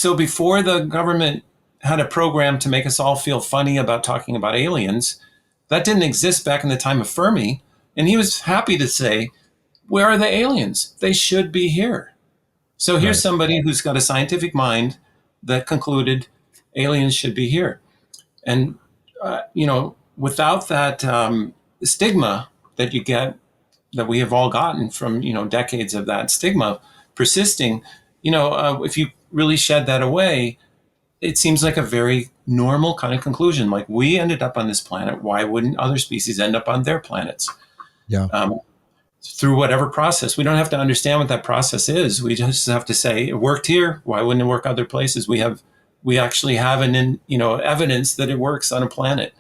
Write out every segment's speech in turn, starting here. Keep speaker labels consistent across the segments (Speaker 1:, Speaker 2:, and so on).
Speaker 1: So before the government had a program to make us all feel funny about talking about aliens, that didn't exist back in the time of Fermi. And he was happy to say, where are the aliens? They should be here. So here's somebody who's got a scientific mind that concluded aliens should be here. And, without that stigma that you get, that we have all gotten from, decades of that stigma persisting, if you really shed that away, it seems like a very normal kind of conclusion. Like, we ended up on this planet. Why wouldn't other species end up on their planets?
Speaker 2: Yeah.
Speaker 1: Through whatever process. We don't have to understand what that process is. We just have to say it worked here. Why wouldn't it work other places? We actually have evidence that it works on a planet.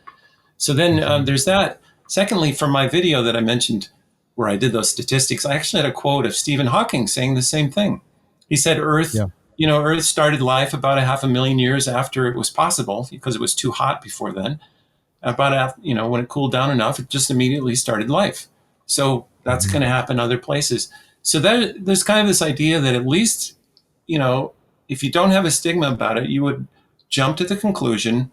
Speaker 1: So then there's that. Secondly, from my video that I mentioned where I did those statistics, I actually had a quote of Stephen Hawking saying the same thing. He said Earth started life about 500,000 years after it was possible, because it was too hot before then. When it cooled down enough, it just immediately started life. So that's going to happen other places. So there's kind of this idea that at least, if you don't have a stigma about it, you would jump to the conclusion,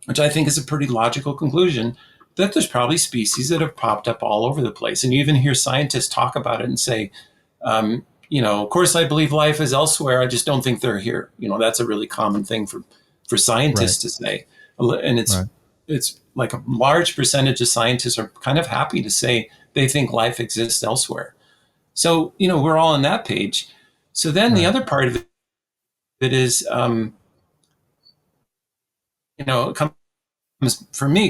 Speaker 1: which I think is a pretty logical conclusion, that there's probably species that have popped up all over the place. And you even hear scientists talk about it and say, of course, I believe life is elsewhere. I just don't think they're here. That's a really common thing for scientists to say. And it's like a large percentage of scientists are kind of happy to say they think life exists elsewhere. So, we're all on that page. So then the other part of it is, it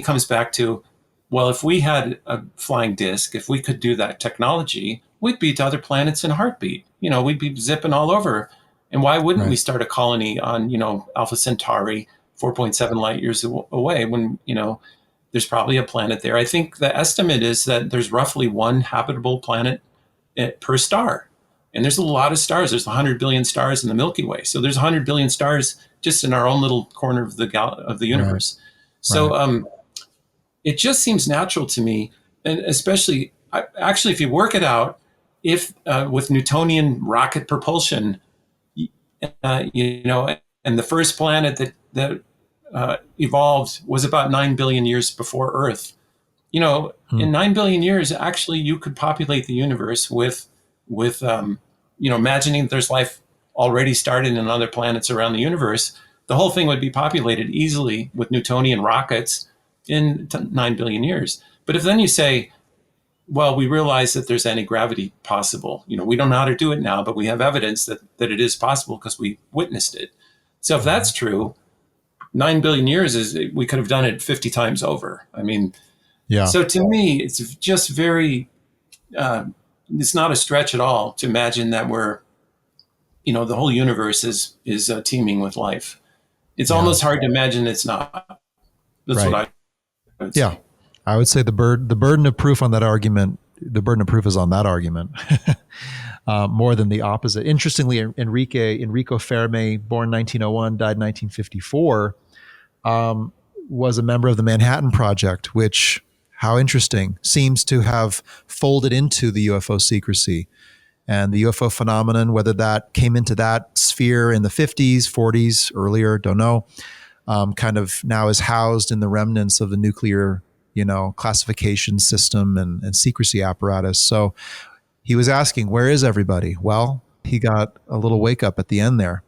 Speaker 1: comes back to, well, if we had a flying disc, if we could do that technology, we'd be to other planets in a heartbeat. We'd be zipping all over. And why wouldn't we start a colony on, Alpha Centauri, 4.7 light years away, when, there's probably a planet there. I think the estimate is that there's roughly one habitable planet per star. And there's a lot of stars. There's 100 billion stars in the Milky Way. So there's 100 billion stars just in our own little corner of the universe. So it just seems natural to me, and especially, actually, if you work it out, if with Newtonian rocket propulsion, and the first planet that evolved was about 9 billion years before Earth. In 9 billion years, actually, you could populate the universe with imagining that there's life already started in other planets around the universe. The whole thing would be populated easily with Newtonian rockets in 9 billion years. But if then you say, well, we realize that there's anti-gravity possible. We don't know how to do it now, but we have evidence that it is possible because we witnessed it. So if that's true, 9 billion years we could have done it 50 times over. I mean, so to me, it's just very, it's not a stretch at all to imagine that we're, the whole universe is teeming with life. It's almost hard to imagine it's not. That's what I would say.
Speaker 2: I would say the burden of proof on that argument, the burden of proof is on that argument more than the opposite. Interestingly, Enrico Fermi, born 1901, died 1954, was a member of the Manhattan Project, which, how interesting, seems to have folded into the UFO secrecy. And the UFO phenomenon, whether that came into that sphere in the 50s, 40s, earlier, don't know, kind of now is housed in the remnants of the nuclear classification system and secrecy apparatus. So he was asking, where is everybody? Well, he got a little wake up at the end there.